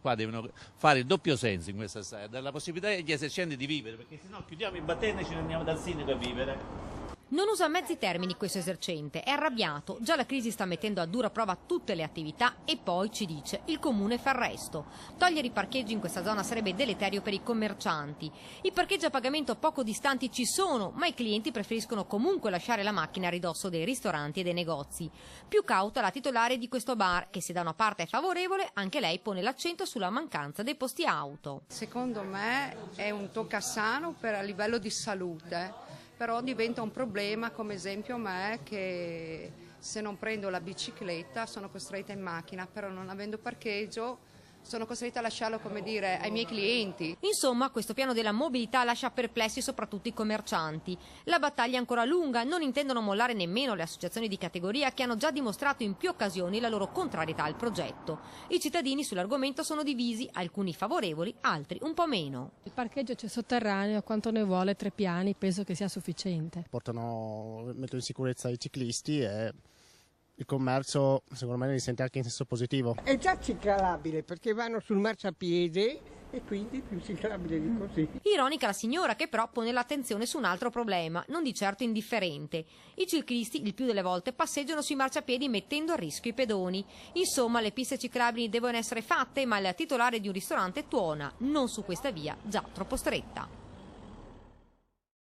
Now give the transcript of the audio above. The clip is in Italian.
Qua devono fare il doppio senso in questa strada, dare la possibilità agli esercenti di vivere, perché sennò chiudiamo i battenti e ce ne andiamo dal sindaco a vivere. Non usa mezzi termini questo esercente, è arrabbiato, già la crisi sta mettendo a dura prova tutte le attività e poi ci dice il comune fa il resto. Togliere i parcheggi in questa zona sarebbe deleterio per i commercianti. I parcheggi a pagamento poco distanti ci sono, ma i clienti preferiscono comunque lasciare la macchina a ridosso dei ristoranti e dei negozi. Più cauta la titolare di questo bar, che se da una parte è favorevole, anche lei pone l'accento sulla mancanza dei posti auto. Secondo me è un toccasano a livello di salute. Però diventa un problema, come esempio a me, che se non prendo la bicicletta sono costretta in macchina, però non avendo parcheggio sono costretta a lasciarlo, come dire, ai miei clienti. Insomma, questo piano della mobilità lascia perplessi soprattutto i commercianti. La battaglia è ancora lunga, non intendono mollare nemmeno le associazioni di categoria che hanno già dimostrato in più occasioni la loro contrarietà al progetto. I cittadini sull'argomento sono divisi, alcuni favorevoli, altri un po' meno. Il parcheggio c'è sotterraneo, quanto ne vuole, 3 piani, penso che sia sufficiente. Mettono in sicurezza i ciclisti e il commercio secondo me ne risente anche in senso positivo. È già ciclabile perché vanno sul marciapiede e quindi più ciclabile di così. Ironica la signora che però pone l'attenzione su un altro problema, non di certo indifferente. I ciclisti il più delle volte passeggiano sui marciapiedi mettendo a rischio i pedoni. Insomma, le piste ciclabili devono essere fatte, ma la titolare di un ristorante tuona, non su questa via già troppo stretta.